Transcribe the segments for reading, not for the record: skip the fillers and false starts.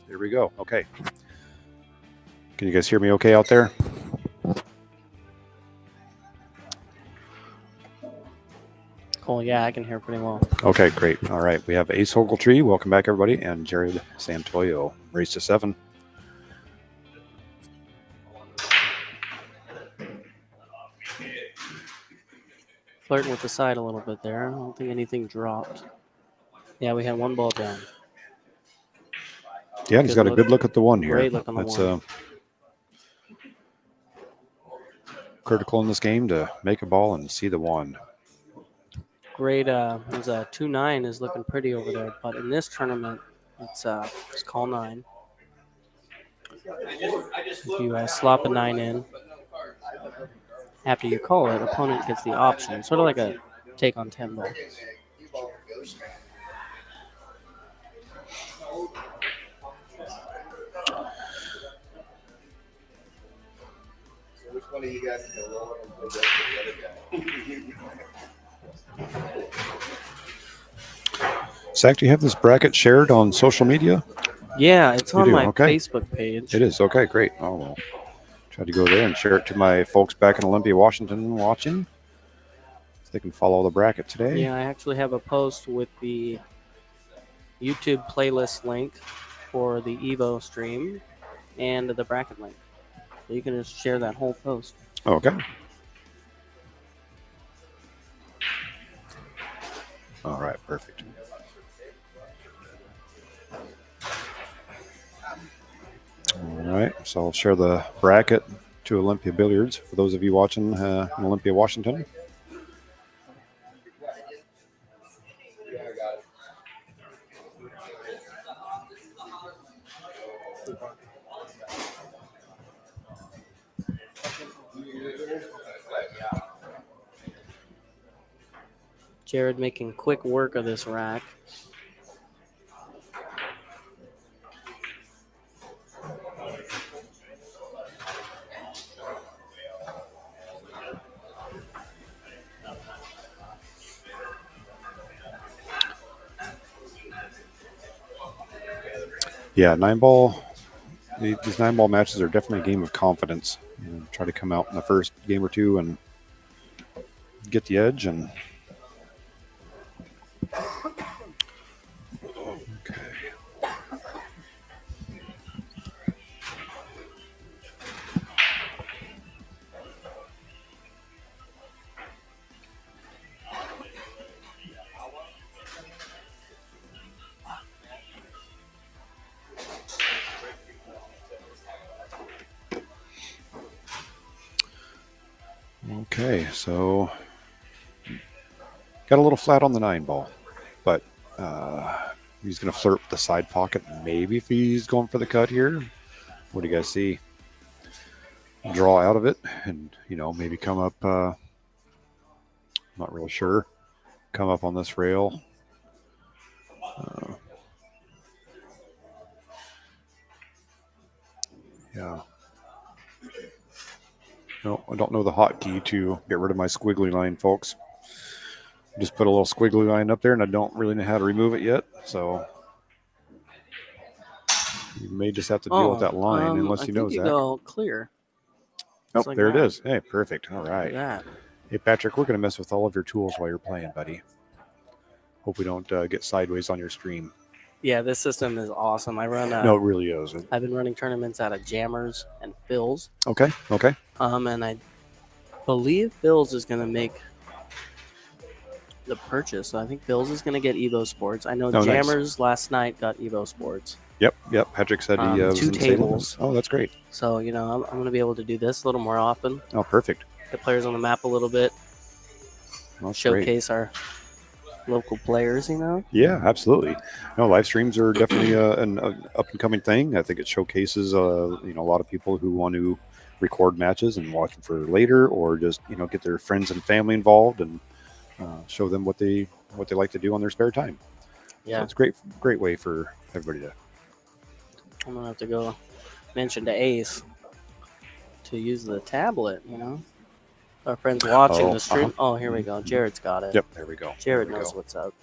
There we go. Okay. Can you guys hear me okay out there? Oh, yeah, I can hear pretty well. Okay, great. All right. We have Ace OGLETREE. Welcome back, everybody. And Jared SANTOYO. Race to 7. Flirting with the side a little bit there. I don't think anything dropped. Yeah, we had one ball down. Yeah, he's got a good look at the one here. Great look on the one. Critical in this game to make a ball and see the one. Great. There's a 2-9 is looking pretty over there, but in this tournament, it's call 9. If you slop a 9 in, after you call it, opponent gets the option. Sort of like a take on 10 ball. Which one of you guys is the lower and the other guy? Zach, do you have this bracket shared on social media? Yeah, it's on my Facebook page. It is? Okay, great. Oh, well. Try to go there and share it to my folks back in Olympia, Washington watching. So they can follow the bracket today. Yeah, I actually have a post with the YouTube playlist link for the Evo stream and the bracket link. So you can just share that whole post. Okay. All right, perfect. All right, so I'll share the bracket to Olympia Billiards for those of you watching in Olympia, Washington. Jared making quick work of this rack. Yeah, 9-ball. These 9-ball matches are definitely a game of confidence. You know, try to come out in the first game or two and get the edge. And okay. Okay, so got a little flat on the 9-ball, but he's going to flirt with the side pocket. Maybe if he's going for the cut here. What do you guys see? Draw out of it and, maybe come up. Not really sure. Come up on this rail. Yeah. No, I don't know the hotkey to get rid of my squiggly line, folks. Just put a little squiggly line up there, and I don't really know how to remove it yet. So you may just have to deal with that line unless you know, Zach. Go clear. Nope, like there it is. Hey, perfect. All right. That. Hey, Patrick, we're going to mess with all of your tools while you're playing, buddy. Hope we don't get sideways on your stream. Yeah, this system is awesome. I run. No, it really is. I've been running tournaments out of Jammers and Phil's. Okay. And I believe Phil's is going to make the purchase. So I think Phil's is going to get EvoSports. I know Jammers last night got EvoSports. Yep. Patrick said he was 2 tables. Oh, that's great. So, I'm going to be able to do this a little more often. Oh, perfect. Get players on the map a little bit. Showcase our local players, Yeah, absolutely. No, live streams are definitely an up-and-coming thing. I think it showcases, a lot of people who want to record matches and watch them for later, or just, get their friends and family involved and show them what they like to do on their spare time. Yeah, so it's a great way for everybody to. I'm gonna have to go mention to Ace to use the tablet. Our friends watching the stream. Oh, here we go. Jared's got it. Yep, there we go. Jared knows what's up.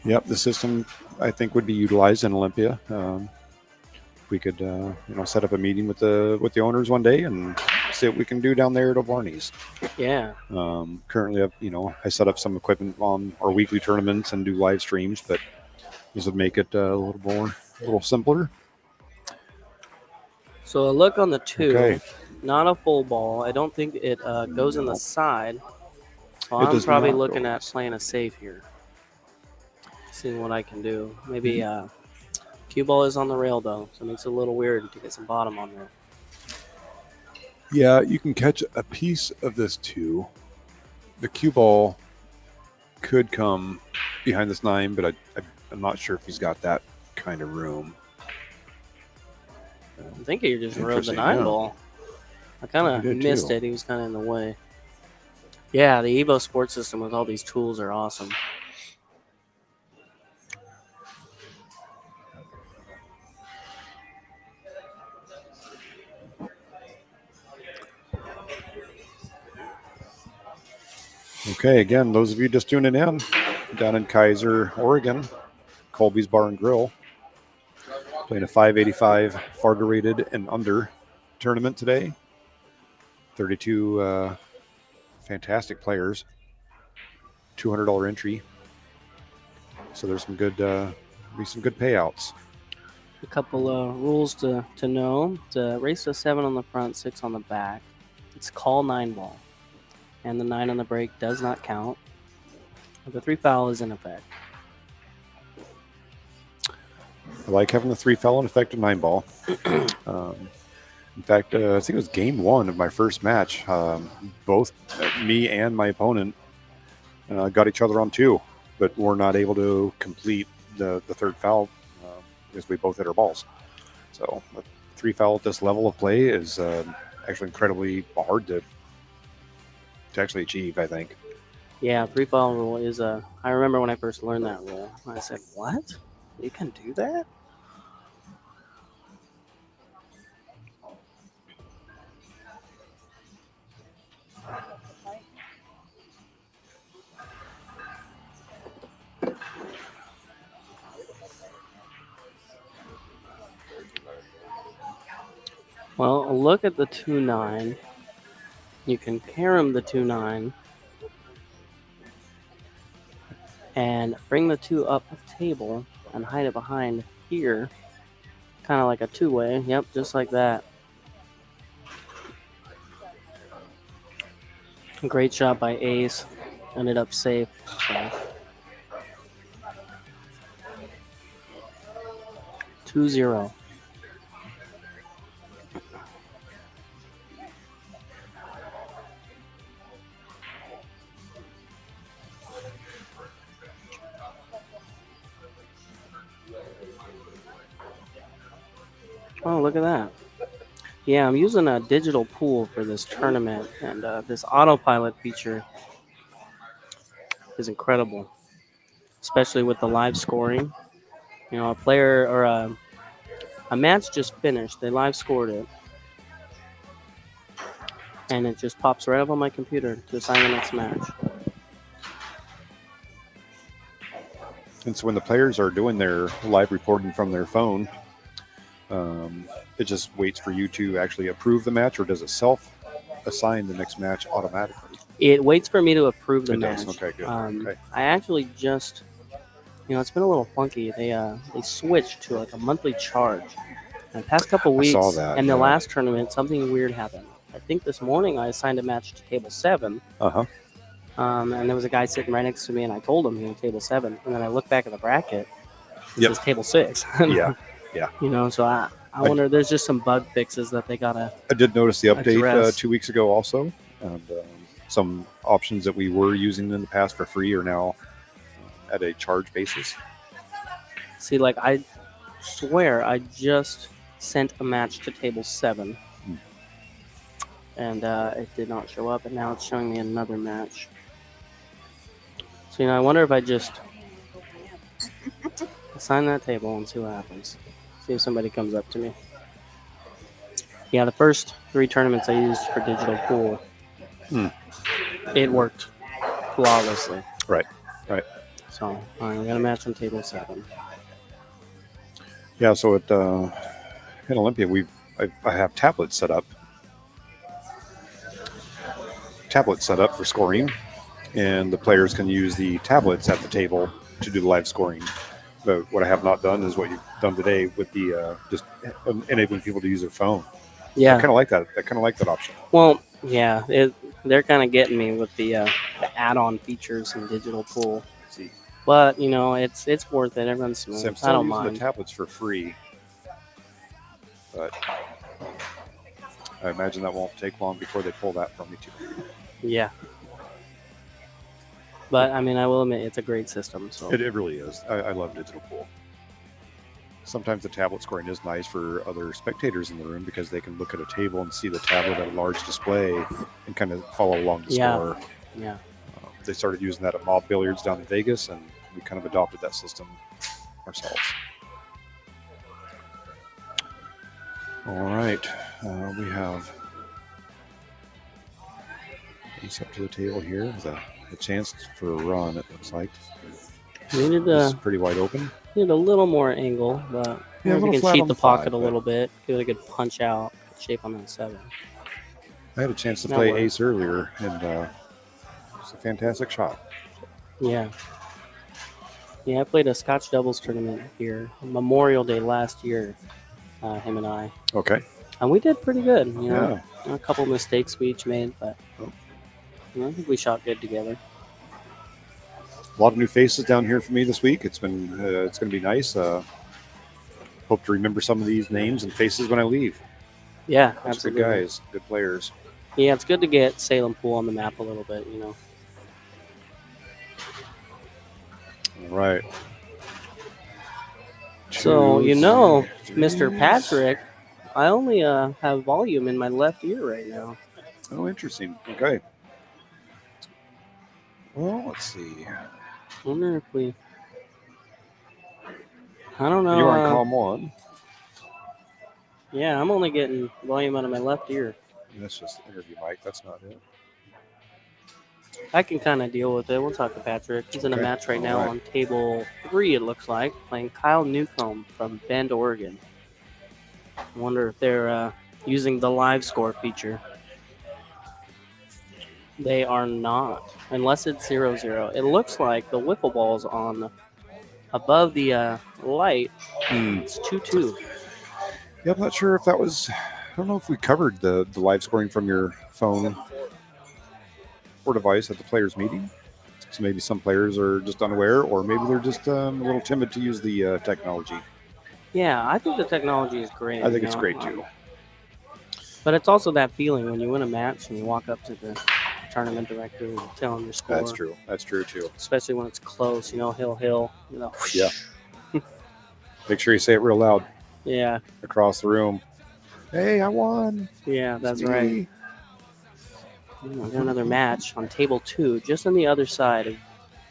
Yep, the system I think would be utilized in Olympia. We could set up a meeting with the owners one day and see what we can do down there at Barney's. Yeah. Currently, I set up some equipment on our weekly tournaments and do live streams, but this would make it a little simpler. So a look on the 2, Okay. not a full ball. I don't think it goes in the side. So It I'm does probably not looking go at playing a safe here. Seeing what I can do. Maybe cue ball is on the rail though, so it makes it a little weird to get some bottom on there. Yeah, you can catch a piece of this too. The cue ball could come behind this 9, but I'm not sure if he's got that kind of room. I think he just rode the Interesting, 9 yeah. ball. I kind He of did, missed too. it. He was kind of in the way. Yeah, the EvoSports system with all these tools are awesome. Okay, again, those of you just tuning in, down in Kaiser, Oregon, Colby's Bar and Grill, playing a 585 Fargo rated and under tournament today. 32 fantastic players, $200 entry. So there's some good payouts. A couple of rules to know. To race a 7 on the front, 6 on the back. It's call 9 ball. And the 9 on the break does not count. The 3 foul is in effect. I like having the 3 foul and effective 9 ball. In fact, I think it was game 1 of my first match. Both me and my opponent got each other on 2, but were not able to complete the third foul because we both hit our balls. So the 3 foul at this level of play is actually incredibly hard to actually achieve, I think. Yeah, 3 foul rule is I remember when I first learned that rule. I said, what? You can do that? Well, look at the 2-9. You can carom the 2-9 and bring the 2 up the table and hide it behind here, kind of like a 2-way. Yep, just like that. Great shot by Ace. Ended up safe. So. 2-0. Oh, look at that. Yeah, I'm using a digital pool for this tournament, and this autopilot feature is incredible, especially with the live scoring. You know, a player or a match just finished. They live scored it, and it just pops right up on my computer to assign the next match. And so when the players are doing their live reporting from their phone, it just waits for you to actually approve the match, or does it self-assign the next match automatically? It waits for me to approve the It match. does. Okay, good. Okay. I actually just, it's been a little funky. They switched to like a monthly charge. And the past couple weeks, saw that, and the yeah. last tournament, something weird happened. I think this morning I assigned a match to table 7. Uh-huh. And there was a guy sitting right next to me, and I told him he was table 7. And then I looked back at the bracket. It says table 6. Yeah. So I wonder, there's just some bug fixes that they got to I did notice the update address. 2 weeks ago also. And some options that we were using in the past for free are now at a charge basis. See, like, I swear I just sent a match to table 7. And it did not show up, and now it's showing me another match. So, I wonder if I just assign that table and see what happens. See if somebody comes up to me. Yeah, the first 3 tournaments I used for digital pool, it worked flawlessly. Right. So, all right, we got a match on table 7. Yeah, so at in Olympia, I have tablets set up for scoring, and the players can use the tablets at the table to do the live scoring. But what I have not done is what you've done today with the just enabling people to use their phone. I Yeah. kind of like that. I kind of like that option. Well, yeah, they're kind of getting me with the add-on features and digital pool. See, But you know, it's worth it. It runs smooth. so I'm I still don't using mind. the tablets for free, but I imagine that won't take long before they pull that from me too. Yeah. But I mean, I will admit it's a great system. So It really is. I love digital pool. Sometimes the tablet scoring is nice for other spectators in the room because they can look at a table and see the tablet at a large display and kind of follow along the Yeah. score. yeah, They started using that at Mob Billiards down in Vegas, and we kind of adopted that system ourselves. All right, we have ace up to the table here with a chance for a run. It looks like needed this is a pretty wide open. little more angle, but Yeah, a if you little can flat cheat on the the pocket five, a but- little bit, give it a good punch out shape on that 7. I had a chance to That play works. ace earlier, and it's a fantastic shot. Yeah. Yeah, I played a Scotch doubles tournament here Memorial Day last year, him and I. Okay. And we did pretty good, you know. Yeah. A couple mistakes we each made, but you know, I think we shot good together. A lot of new faces down here for me this week. It's going to be nice. Hope to remember some of these names and faces when I leave. Yeah, Bunch of good absolutely. guys, good players. Yeah, it's good to get Salem Pool on the map a little bit, you know. All right. So, Two, you know, three, Mr. three. Patrick, I only have volume in my left ear right now. Oh, interesting. Okay. Well, let's see. I wonder if we... I don't know. You are in column 1. Yeah, I'm only getting volume out of my left ear. That's just interview mic. That's not it. I can kind of deal with it. We'll talk to Patrick. He's in a Okay. match right All now right. on table 3, it looks like, playing Kyle Newcomb from Bend, Oregon. I wonder if they're using the live score feature. They are not, unless it's 0-0. It looks like the wiffle ball's on above the light. It's 2-2. Yeah, I'm not sure if that was. I don't know if we covered the live scoring from your phone or device at the players' meeting. So maybe some players are just unaware, or maybe they're just a little timid to use the technology. Yeah, I think the technology is great. I think you it's know, great too. But it's also that feeling when you win a match and you walk up to the tournament director and tell him your score. That's true. That's true too. Especially when it's close, you know, hill, you know. Yeah. Make sure you say it real loud Yeah, across the room. Hey, I won. yeah, that's It's right. me. We got another match on table 2, just on the other side of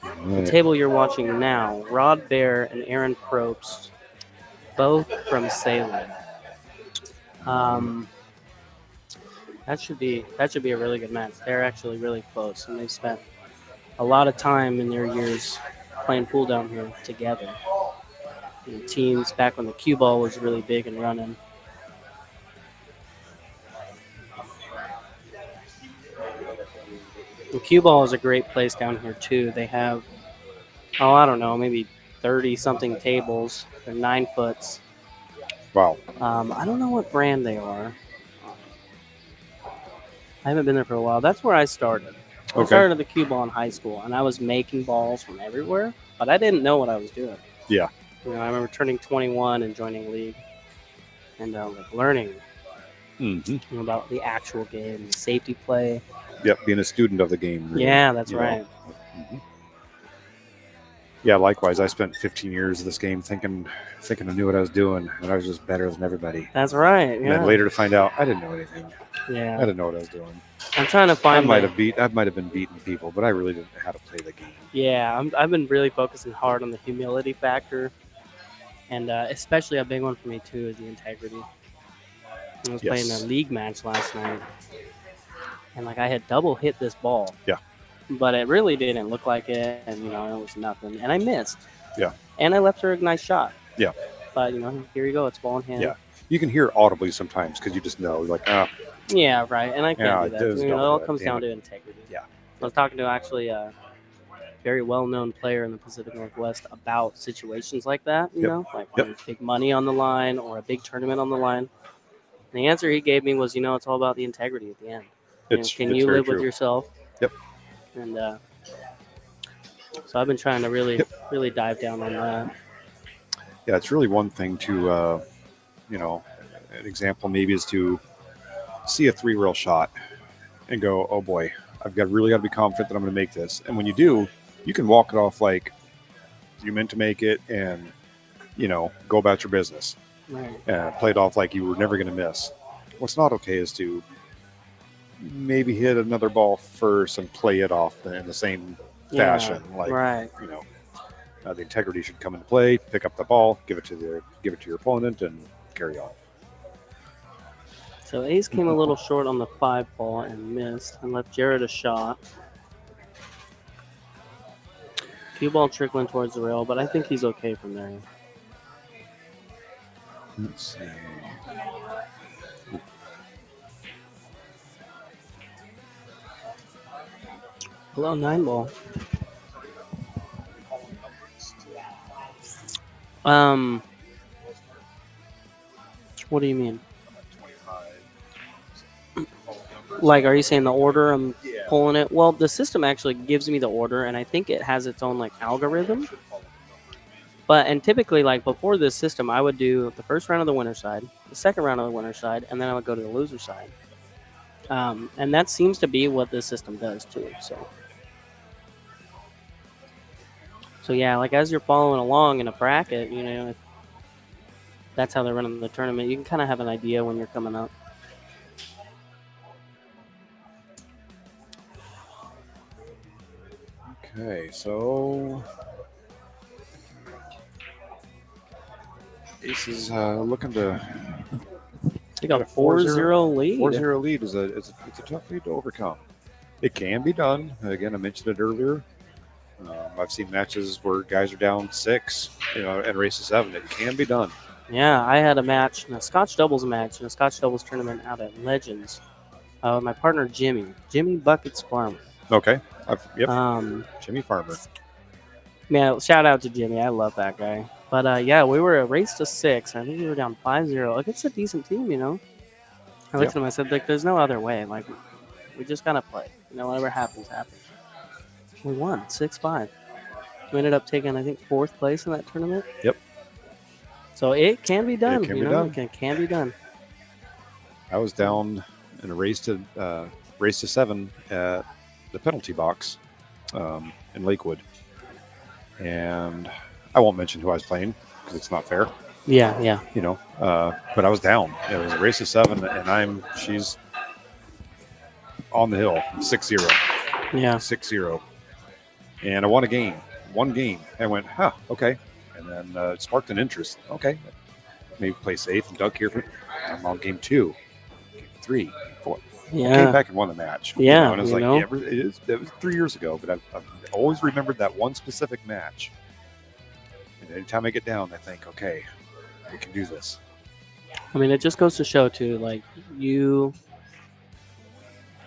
the Right. table you're watching now. Rod Bear and Aaron Probst, both from Salem. That should be a really good match. They're actually really close, and they've spent a lot of time in their years playing pool down here together. You know, teams back when the cue ball was really big and running. The cue ball is a great place down here too. They have, I don't know, maybe 30 something tables. They're 9 foots. Wow. I don't know what brand they are. I haven't been there for a while. That's where I started. I Okay. started at the cue ball in high school, and I was making balls from everywhere, but I didn't know what I was doing. Yeah. You know, I remember turning 21 and joining league, and like learning Mm-hmm. you know, about the actual game, the safety play. Yep. Being a student of the game. really, Yeah, that's you know. right. Mhm. Yeah. Likewise, I spent 15 years of this game thinking I knew what I was doing, and I was just better than everybody. That's right. And Yeah. then later to find out I didn't know anything. I Yeah. didn't know what I was doing. I'm trying to I find might my- have been beating people, but I really didn't know how to play the game. Yeah, I've been really focusing hard on the humility factor, and especially a big one for me too is the integrity. I was playing a league match last night, and like I had double hit this ball. Yeah. but it really didn't look like it, and it was nothing. And I missed. Yeah. And I left her a nice shot. Yeah. But here you go. It's ball in hand. Yeah. You can hear audibly sometimes because you just know, like, Yeah, right. And I can't Yeah, do it that. does It double all that. comes Damn down it. to integrity. Yeah. I was talking to actually a very well-known player in the Pacific Northwest about situations like that, like when there's big money on the line or a big tournament on the line. And the answer he gave me was, it's all about the integrity at the end. Can you very live with true. yourself? Yep. And so I've been trying to really dive down on that. Yeah, it's really one thing to, an example maybe is to see a 3-rail shot and go, oh boy, really got to be confident that I'm going to make this. And when you do, you can walk it off like you meant to make it and, go about your business. Right. Play it off like you were never going to miss. What's not okay is to maybe hit another ball first and play it off in the same fashion. Like, right. The integrity should come into play. Pick up the ball, give it to your opponent, and carry on. So Ace came a little short on the 5 ball and missed, and left Jared a shot. Cue ball trickling towards the rail, but I think he's okay from there. Let's see. Hello, 9 ball. What do you mean? Like, are you saying the order I'm pulling it? Well, the system actually gives me the order, and I think it has its own algorithm. And typically, before this system, I would do the first round of the winner side, the second round of the winner side, and then I would go to the loser side. And that seems to be what this system does too. So yeah, as you're following along in a bracket, if that's how they're running the tournament, you can kind of have an idea when you're coming up. Okay, so Ace is looking to take a 4-0 lead. 4-0 lead is it's a tough lead to overcome. It can be done. Again, I mentioned it earlier. I've seen matches where guys are down 6, and race to 7. It can be done. Yeah, I had a match, a Scotch doubles match in a Scotch doubles tournament out at Legends. My partner Jimmy Buckets Farmer. Okay. Yep. Jimmy Farmer. Man, shout out to Jimmy. I love that guy. But yeah, we were a race to 6. I think we were down 5-0 against a decent team. I looked at him. I said, there's no other way. We just gotta play. Whatever happens, happens. We won 6-5. We ended up taking, I think, 4th place in that tournament. Yep. So it can be done. It can be done. It can be done. I was down in a race to 7 at the penalty box in Lakewood, and I won't mention who I was playing because it's not fair. Yeah. But I was down. It was a race to 7, and she's on the hill, 6-0. Yeah. 6-0. And I won one game. I went, okay. And then it sparked an interest. Okay, maybe play safe and duck here. I'm on game 2, game 3, game 4. Yeah. I came back and won the match. Yeah. And I was it was 3 years ago, but I've always remembered that one specific match. And anytime I get down, I think, okay, we can do this. I mean, it just goes to show, too, you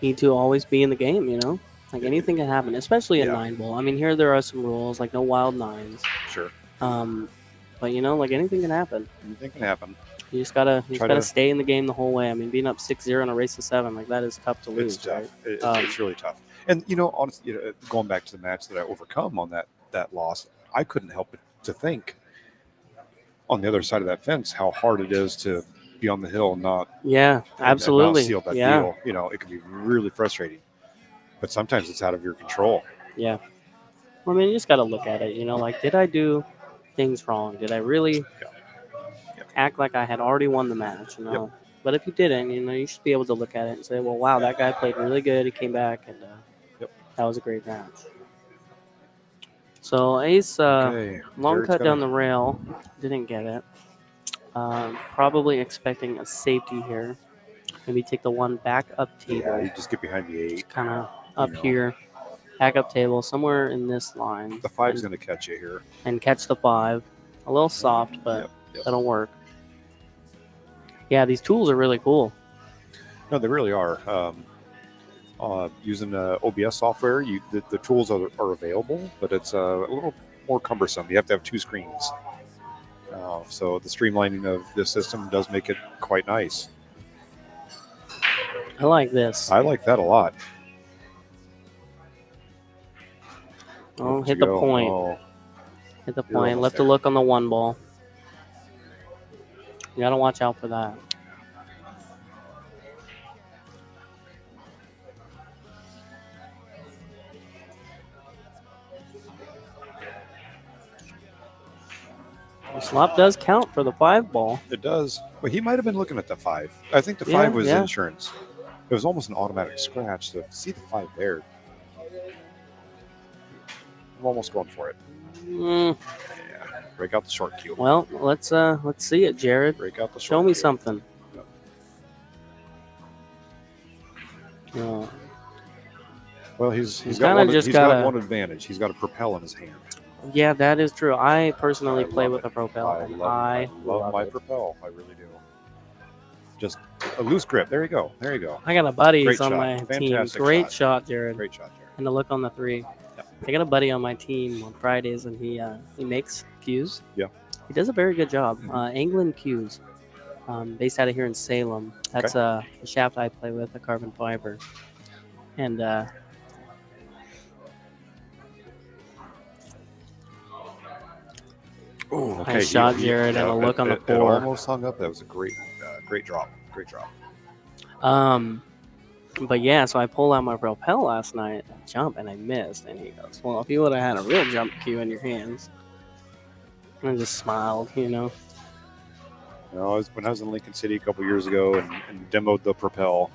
need to always be in the game, anything can happen, especially in 9 ball. I mean, here there are some rules, no wild 9s. Sure. But, anything can happen. Anything can happen. You just gotta stay in the game the whole way. I mean, being up 6-0 in a race to 7, that is tough to lose. It's tough. Right? It's really tough. And honestly, going back to the match that I overcome on that loss, I couldn't help but to think on the other side of that fence how hard it is to be on the hill and not absolutely and not seal that deal. It can be really frustrating, but sometimes it's out of your control. Yeah. Well, I mean, you just got to look at it. Did I do things wrong? Did I really act like I had already won the match? But if you didn't, you should be able to look at it and say, well, wow, that guy played really good. He came back, and that was a great match. So Ace, long Jared's cut down the rail, didn't get it. Probably expecting a safety here. Maybe take the one back up table. Yeah, you just get behind the 8. Kind of up here. backup table somewhere in this line. The 5's going to catch you here. And catch the 5. A little soft, but Yep. that'll work. Yeah, these tools are really cool. No, they really are. Using OBS software, the tools are available, but it's a little more cumbersome. You have to have 2 screens. So the streamlining of this system does make it quite nice. I like this. I like that a lot. Oh, Look hit at the you go. point. Oh, Hit the You're point. almost Left to there. look on the 1 ball. You gotta watch out for that. The slop does count for the 5 ball. it does. Well, he might have been looking at the 5. I think the 5 Yeah, was yeah. insurance. It was almost an automatic scratch. So see the 5 there. I'm almost going for it. Mm, Yeah. Break out the short cue. well, let's see it, Jared. Break out the short Show me cue. something. Yep. Oh, Well, he's He's got kinda one. just He's got gotta- one advantage. He's got a propel in his hand. yeah, that is true. I personally I play love with it. a propel, I and love I my it. propel. I really do. Just a loose grip. There you go. There you go. I got a buddy Great on shot. my team. Fantastic Great shot. shot, Jared. Great shot, Jared. And to look on the 3. I got a buddy on my team on Fridays, and he makes cues. Yeah. He does a very good job. Mhm. England Cues, based out of here in Salem. That's the shaft I play with, a carbon fiber. And Ooh, Nice shot, Jared, and a look on the It 4. almost hung up. That was a great drop. Great drop. But yeah, so I pulled out my propel last night, jump, and I missed. And he goes, "Well, if you would have had a real jump cue in your hands," and I just smiled, You know, when I was in Lincoln City a couple years ago and demoed the propel,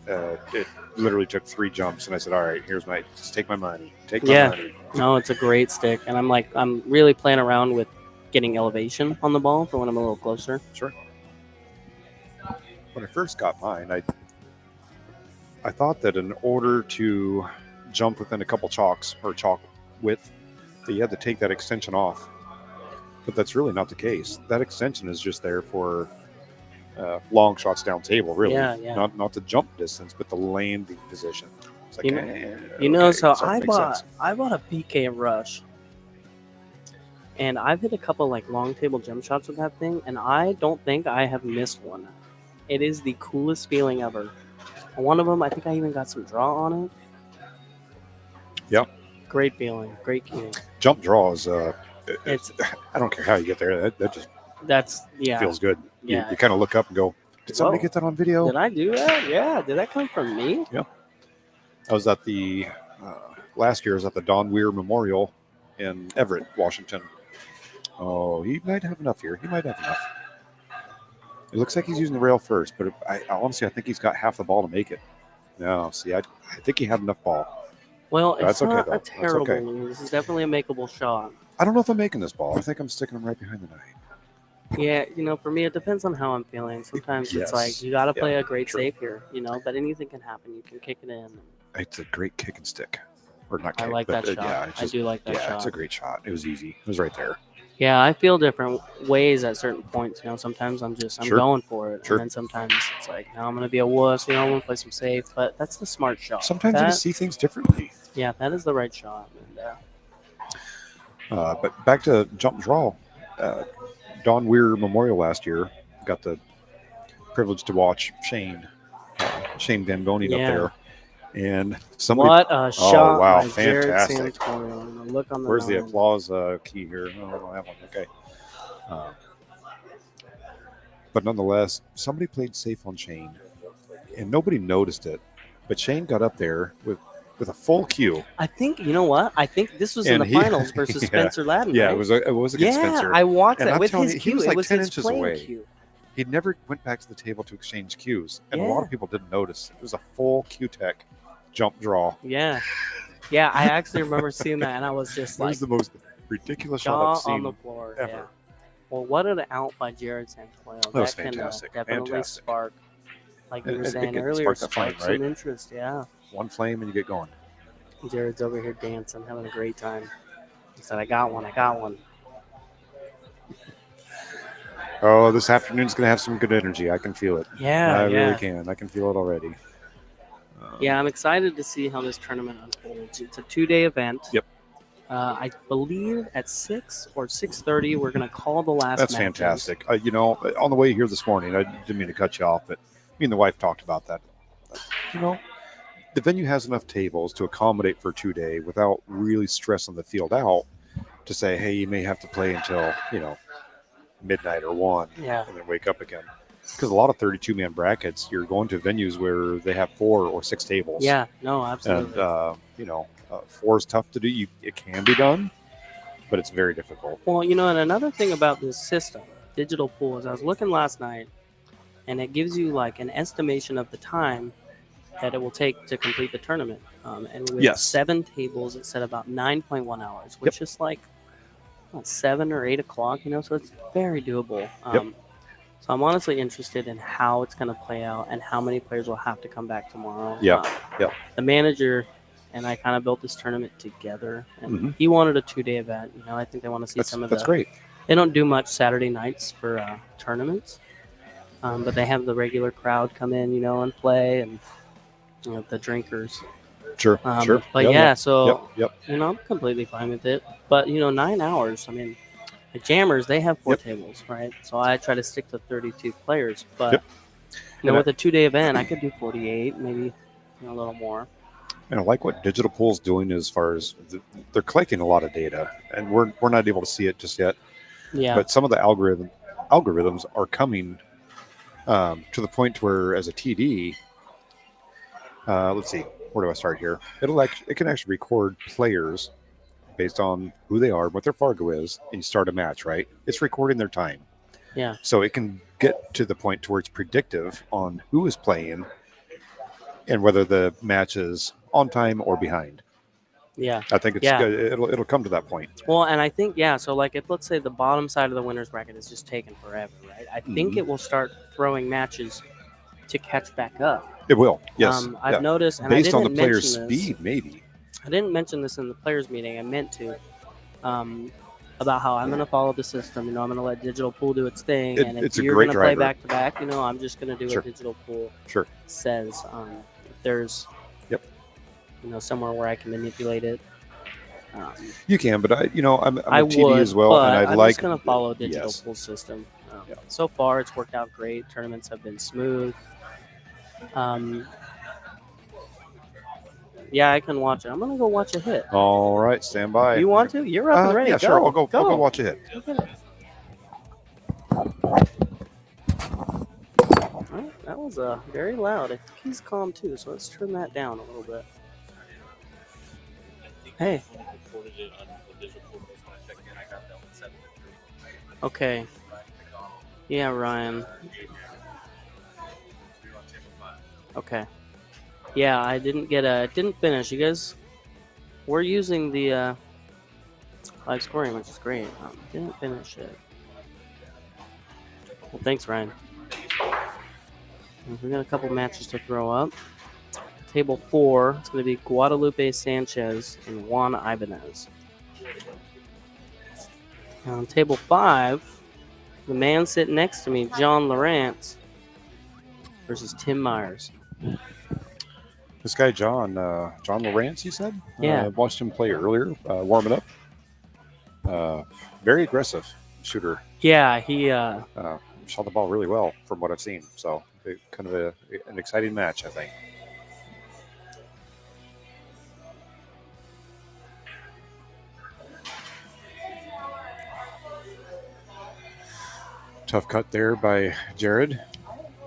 it literally took 3 jumps, and I said, "All right, just take my money. Take my Yeah. money." No, it's a great stick, and I'm really playing around with getting elevation on the ball for when I'm a little closer. Sure. When I first got mine, I thought that in order to jump within a couple chalks or chalk width, that you had to take that extension off. But that's really not the case. That extension is just there for long shots down table, really. Yeah, yeah. Not the jump distance, but the landing position. It's like, So starting I to make sense. bought a PK Rush, and I've hit a couple like long table jump shots with that thing, and I don't think I have missed one. It is the coolest feeling ever. One of them, I think I even got some draw on it. Yep. Great feeling, great cue. Jump draws. It's I don't care how you get there. That just feels good. Yeah. You kind of look up and go, "Did somebody Whoa. get that on video?" Did I do that? Yeah. Did that come from me? I was at the last year. I was at the Don Weir Memorial in Everett, Washington. Oh, he might have enough here. He might have enough. It looks like he's using the rail first, but I honestly think he's got half the ball to make it. No, see, I think he had enough ball. Well, it's That's okay, not though. a That's terrible okay. one. This is definitely a makeable shot. I don't know if I'm making this ball. I think I'm sticking him right behind the nine. Yeah, for me, it depends on how I'm feeling. Sometimes Yes. it's like you got to play Yeah, a great true. save here, but anything can happen. You can kick it in. It's a great kick and stick. Or not kick, I like but, that shot. Yeah, it's I do like that yeah, shot. it's a great shot. It was easy. It was right there. Yeah, I feel different ways at certain points. Sometimes I'm Sure. going for it, Sure. and then sometimes it's like, no, I'm gonna be a wuss. I'm gonna play some safe. But that's the smart shot. Sometimes you That- just see things differently. yeah, that is the right shot. And, But back to jump draw. Don Weir Memorial last year, got the privilege to watch Shane Van Boning Yeah. up there. And somebody, what a shot! wow, by Jared fantastic. Santoyo. And the look on the where's the nine. applause key here? Oh, I don't have one. Okay. But nonetheless, somebody played safe on Shane, and nobody noticed it. But Shane got up there with a full cue. I think what? I think this was in And the he- finals versus yeah. Spencer Ladden. Yeah, right? it was against Yeah, Spencer. I watched And that I'm with telling his you, he cue. was It like was 10 his inches playing away. cue. He never went back to the table to exchange cues, and a Yeah. lot of people didn't notice. It was a full cue tech jump draw. Yeah, yeah. I actually remember seeing that, and I was just It like was the most ridiculous shot jaw I've seen. on the floor. ever. Yeah. Well, what an out by Jared Santoyo. That was can, fantastic. definitely Fantastic. spark, like you were It saying can earlier, spark that flame, spark some right? interest. Yeah. One flame and you get going. Jared's over here dancing, having a great time. He said, I got one. I got one. Oh, this afternoon's going to have some good energy. I can feel it. Yeah, I yeah. really can. I can feel it already. Yeah, I'm excited to see how this tournament unfolds. It's a 2-day event. Yep. I believe at 6 or 6:30 we're going to call the last That's matches. fantastic. On the way here this morning, I didn't mean to cut you off, but me and the wife talked about that. The venue has enough tables to accommodate for a 2-day without really stressing the field out to say, hey, you may have to play until, midnight or 1 Yeah. and then wake up again. Because a lot of 32-man brackets, you're going to venues where they have 4 or 6 tables. Yeah, no, absolutely. And, 4 is tough to do. It can be done, but it's very difficult. Well, and another thing about this system, digital pools, I was looking last night, and it gives you like an estimation of the time that it will take to complete the tournament. And with Yes. 7 tables, it said about 9.1 hours, which is like 7 or 8 o'clock, so it's very doable. So I'm honestly interested in how it's going to play out and how many players will have to come back tomorrow. Yeah. The manager and I kind of built this tournament together, and Mhm. he wanted a 2-day event. I think they want to see some of That's the. great. They don't do much Saturday nights for tournaments, but they have the regular crowd come in, and play, and the drinkers. Sure. Sure. But so Yep. I'm completely fine with it. But 9 hours. I mean, the jammers, they have 4 tables, right? So I try to stick to 32 players. But with a 2-day event, I could do 48, maybe a little more. And I like what Digital Pool's doing as far as they're collecting a lot of data, and we're not able to see it just yet. Yeah. But some of the algorithms are coming to the point where, as a TD, let's see, where do I start here? It can actually record players based on who they are, what their Fargo is, and you start a match, right? It's recording their time. Yeah. So it can get to the point to where it's predictive on who is playing and whether the match is on time or behind. Yeah. I think it'll come to that point. Well, and I think, so like if, let's say, the bottom side of the winner's bracket is just taking forever, right? I think it will start throwing matches to catch back up. It will, yes. I've noticed, and based I on didn't the player's mention this. speed, maybe. I didn't mention this in the players meeting. I meant to. About how I'm going to follow the system. I'm going to let Digital Pool do its thing. And if you're going to play back to back, I'm just going to do what Digital Pool says. If there's somewhere where I can manipulate it. You can, but I'm a TD would, as well, and I'm like just going to follow Digital Pool system. So far, it's worked out great. Tournaments have been smooth. Yeah, I can watch it. I'm going to go watch a hit. All right, stand by. You want to? You're up and ready. Yeah, go. sure. I'll go watch a hit. All right, that was very loud. I think he's calm too, so let's turn that down a little bit. Hey. Okay. Yeah, Ryan. Okay. Yeah, I didn't finish. You guys, we're using the live scoring, which is great. Didn't finish it. Well, thanks, Ryan. We got a couple matches to throw up. Table 4, it's going to be Guadalupe Sanchez and Juan Ibanez. On table 5, the man sitting next to me, John Lawrence, versus Tim Myers. This guy, John Lawrence, you said? Yeah. Watched him play earlier, warming up. Very aggressive shooter. Yeah, he shot the ball really well from what I've seen. So kind of an exciting match, I think. Tough cut there by Jared.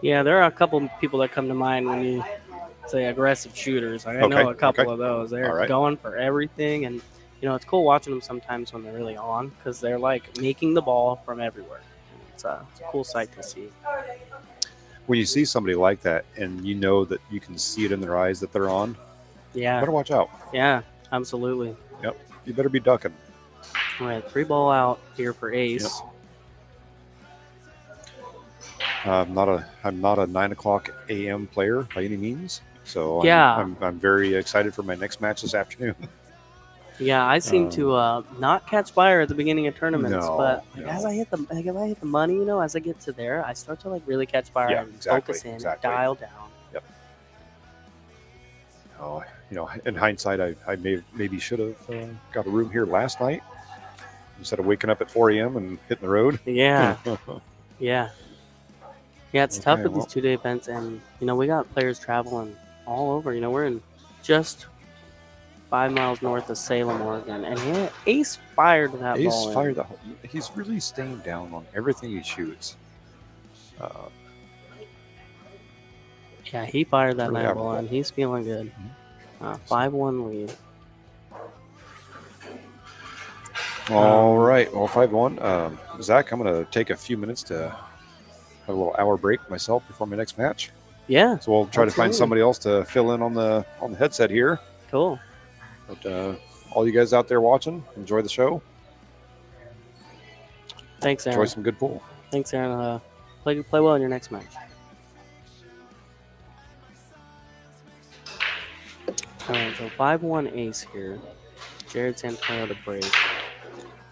Yeah, there are a couple people that come to mind when you say aggressive shooters. I know a couple of those. They're going for everything, and it's cool watching them sometimes when they're really on because they're like making the ball from everywhere. It's a cool sight to see. When you see somebody like that, and you know that you can see it in their eyes that they're on, yeah, better watch out. Yeah, absolutely. Yep, you better be ducking. All right, 3 ball out here for Ace. Yep. I'm not a 9 o'clock a.m. player by any means. So Yeah. I'm very excited for my next match this afternoon. Yeah, I seem to not catch fire at the beginning of tournaments, No, but like, no. as I hit the if I hit the money, as I get to there, I start to like really catch fire Yeah, and exactly, focus in, exactly. dial down. Yep. Oh, in hindsight, I maybe should have got a room here last night instead of waking up at 4 a.m. and hitting the road. Yeah, yeah, it's tough Okay, with well. these 2-day events, and we got players traveling all over. We're in just 5 miles north of Salem, Oregon, and Ace fired that Ace ball in. fired the. He's really staying down on everything he shoots. Yeah, he fired that Really land ball, admirable. and he's feeling good. 5-1 lead. All right. Well, 5-1. Zach, I'm going to take a few minutes to have a little hour break myself before my next match. Yeah. So we'll try to find absolutely. somebody else to fill in on the headset here. Cool. But all you guys out there watching, enjoy the show. Thanks, Aaron. Enjoy some good pool. Thanks, Aaron. Play well in your next match. All right, so 5-1 ace here. Jared Santoyo to break.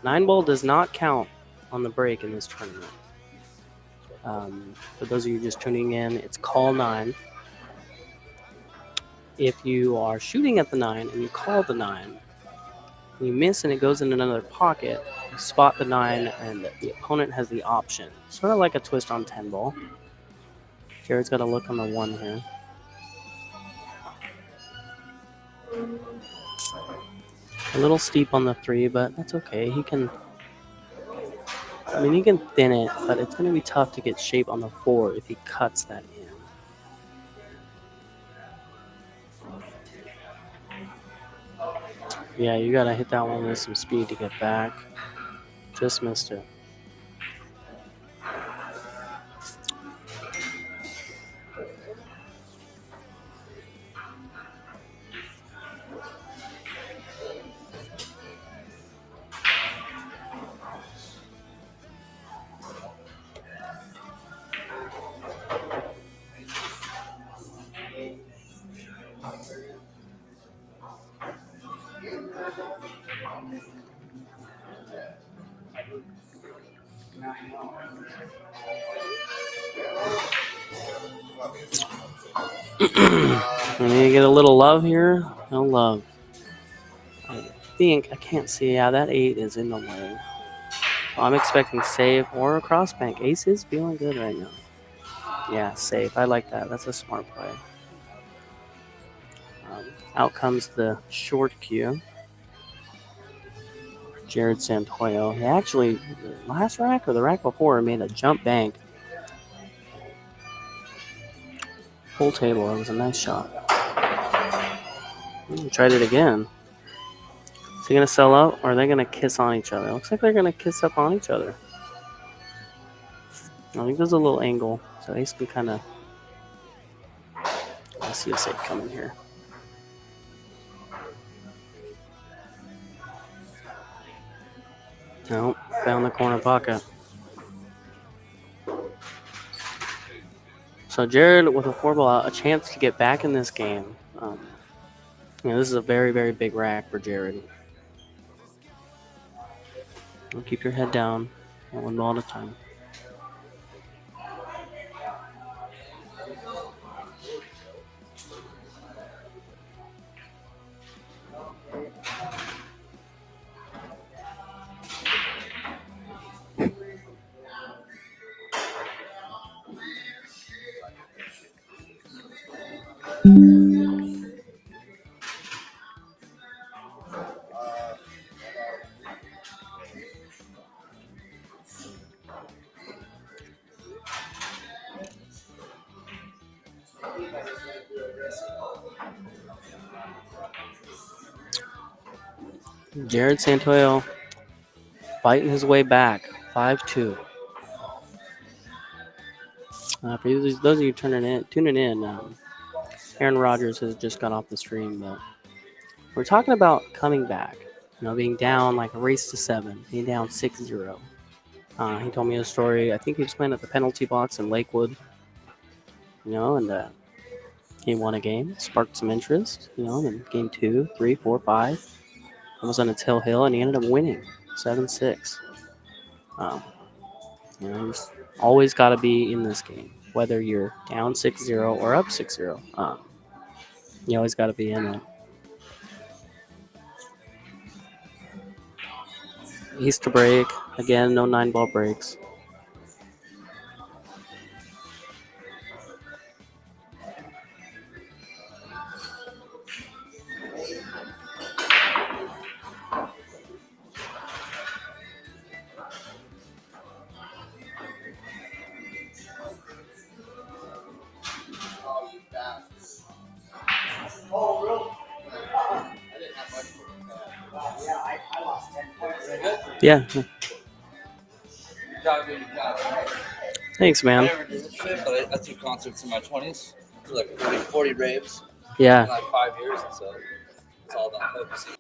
9-ball does not count on the break in this tournament. For those of you just tuning in, it's call 9. If you are shooting at the 9 and you call the 9, and you miss and it goes in another pocket, you spot the 9 and the opponent has the option. Sort of like a twist on 10-ball. Jared's got to look on the 1 here. A little steep on the 3, but that's okay. He can thin it, but it's going to be tough to get shape on the 4 if he cuts that in. Yeah, you got to hit that one with some speed to get back. Just missed it. I need to get a little love here. No love. I can't see. Yeah, that 8 is in the way. So I'm expecting save or a cross bank. Ace is feeling good right now. Yeah, save. I like that. That's a smart play. Out comes the short cue. Jared Santoyo. He actually, last rack or the rack before, made a jump bank. Full table. It was a nice shot. Tried it again. Is he going to sell out or are they going to kiss on each other? It looks like they're going to kiss up on each other. I think there's a little angle, so Ace can kind of. I see a save coming here. Nope, found the corner pocket. So Jared with a 4-ball out, a chance to get back in this game. This is a very, very big rack for Jared. Keep your head down, 1 ball at a time. Jared Santoyo fighting his way back, 5-2. For those of you tuning in, Aaron Rodgers has just got off the stream, but we're talking about coming back. Being down like a race to 7, being down 6-0. He told me a story. I think he was playing at the penalty box in Lakewood. And He won a game, sparked some interest, in game 2, 3, 4, 5. It was on a tail hill, and he ended up winning 7-6. Um, he's always got to be in this game, whether you're down 6-0 or up 6-0. You always got to be in it. East to break. Again, no 9-ball breaks. Oh, you bastards. Oh, really? I didn't have much for that. Yeah, I lost 10 points. Yeah. Good job, good job. Thanks, I man. never did this shit, but I threw concerts in my 20s. I threw like 40 raves Yeah. in like 5 years, and so it's all about focusing.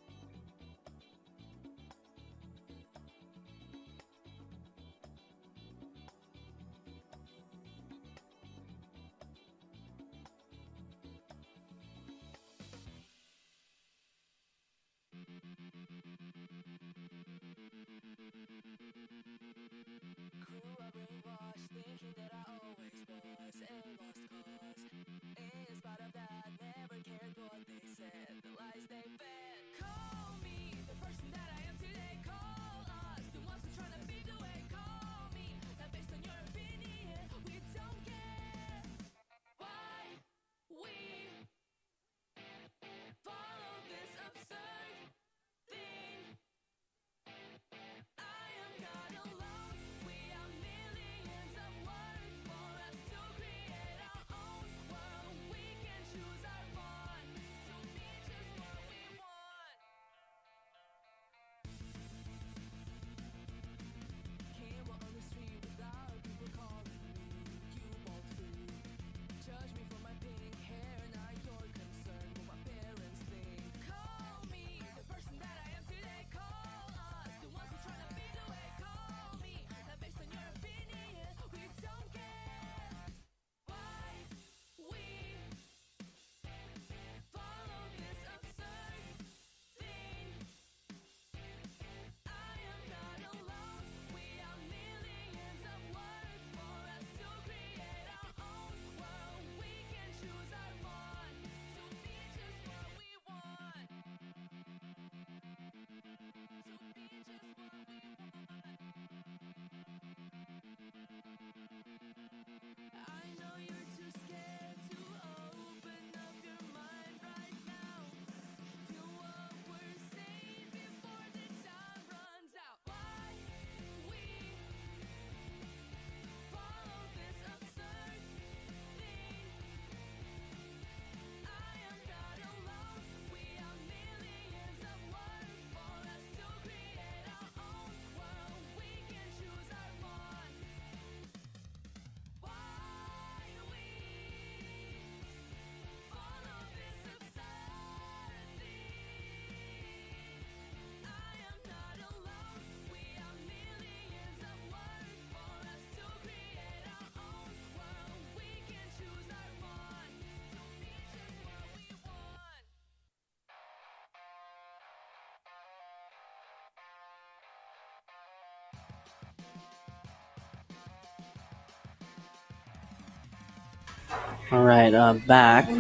All right, back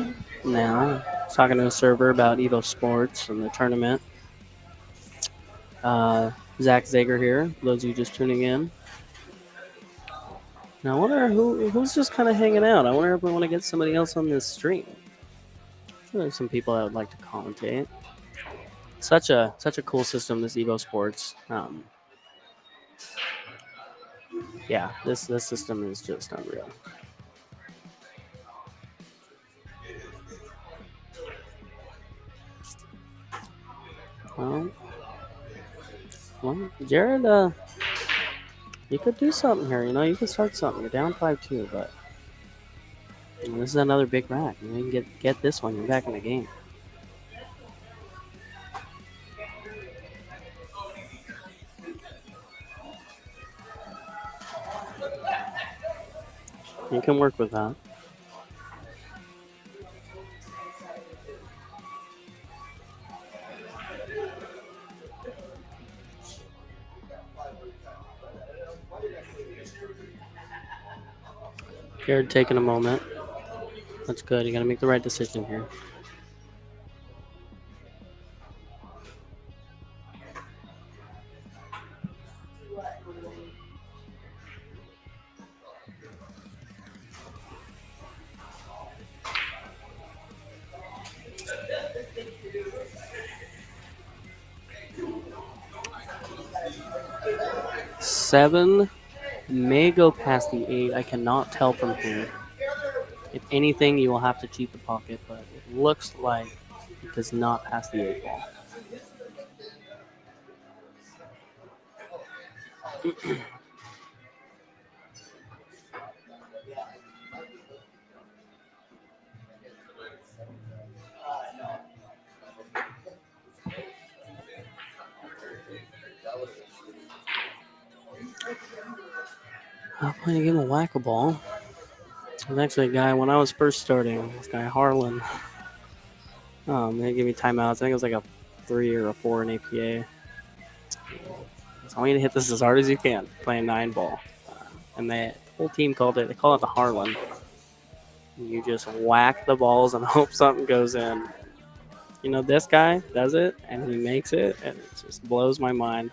now. Talking to a server about EvoSports and the tournament. Zach Zager here, for those of you just tuning in. Now, I wonder who's just kind of hanging out. I wonder if we want to get somebody else on this stream. There's some people that would like to commentate. Such a cool system, this EvoSports. Yeah, this system is just unreal. Well, Jared, you could do something here. You could start something. You're down 5-2, but this is another big rack. You can get this one. You're back in the game. You can work with that. Jared taking a moment. That's good. You got to make the right decision here. Seven may go past the 8. I cannot tell from here. If anything, you will have to cheat the pocket, but it looks like it does not pass the 8 ball. I'm playing a game of whack-a-ball. There's actually a guy, when I was first starting, this guy Harlan, they gave me timeouts. I think it was like a 3 or a 4 in APA. So I want you to hit this as hard as you can, playing 9 ball. And the whole team call it the Harlan. You just whack the balls and hope something goes in. You know, this guy does it, and he makes it, and it just blows my mind.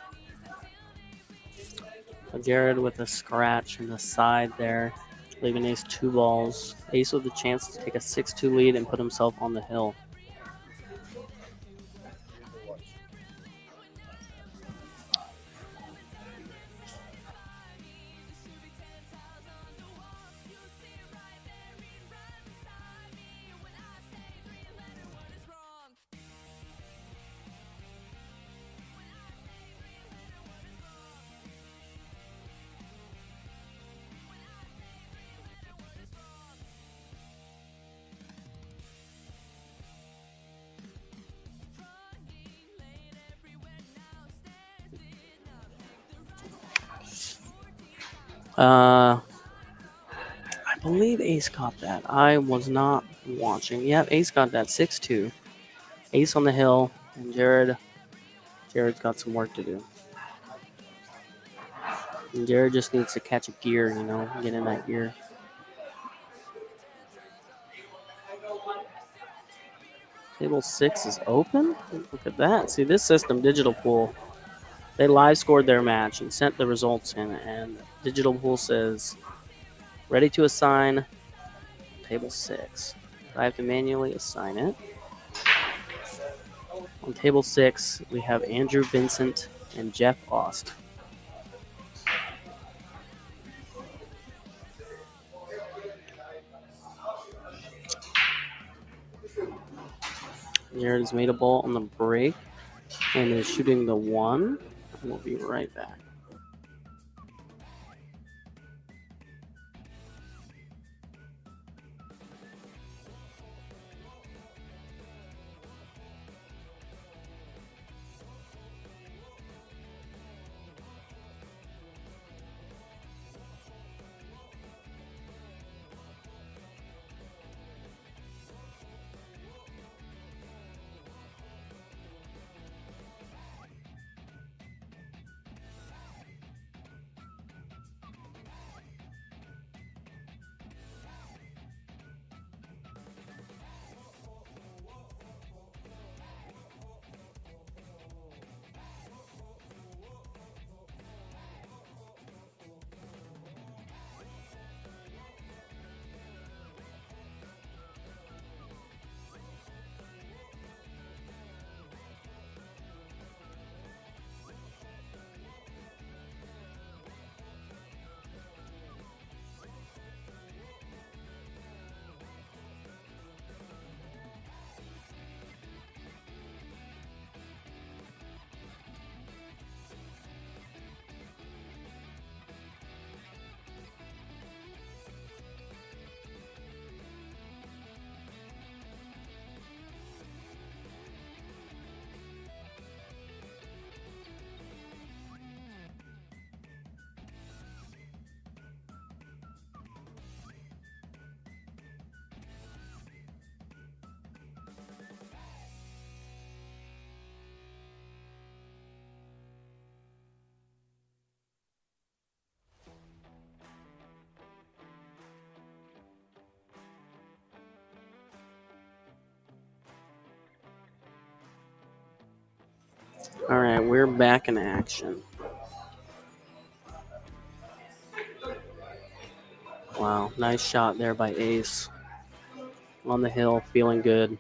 Jared with a scratch in the side there, leaving Ace 2 balls. Ace with a chance to take a 6-2 lead and put himself on the hill. I believe Ace got that. I was not watching. Yeah, Ace got that 6-2. Ace on the hill, and Jared's got some work to do. And Jared just needs to catch a gear, you know, get in that gear. Table 6 is open. Look at that. See, this system, Digital Pool, they live scored their match and sent the results in, and Digital Pool says, ready to assign table 6. I have to manually assign it. On table 6, we have Andrew Vincent and Jeff Ost. Jared has made a ball on the break and is shooting the 1. We'll be right back. All right, we're back in action. Wow, nice shot there by Ace. On the hill, feeling good.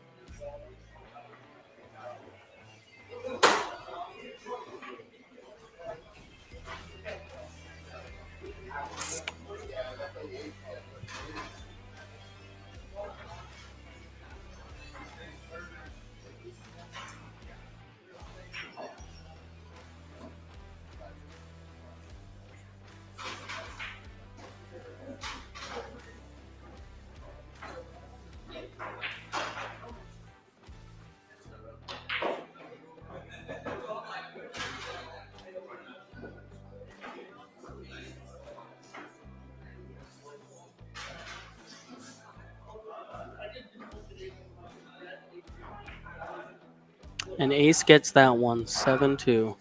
And Ace gets that one, 7-2.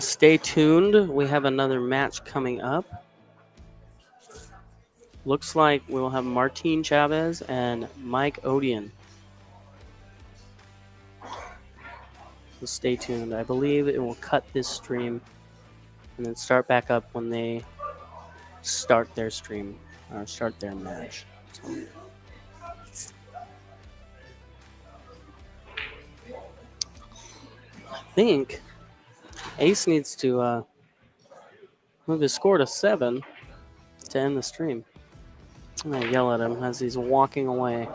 Stay tuned. We have another match coming up. Looks like we'll have Martin Chavez and Mike Odian. So stay tuned. I believe it will cut this stream and then start back up when they start their stream or start their match. So. I think Ace needs to move his score to 7 to end the stream. I'm going to yell at him as he's walking away.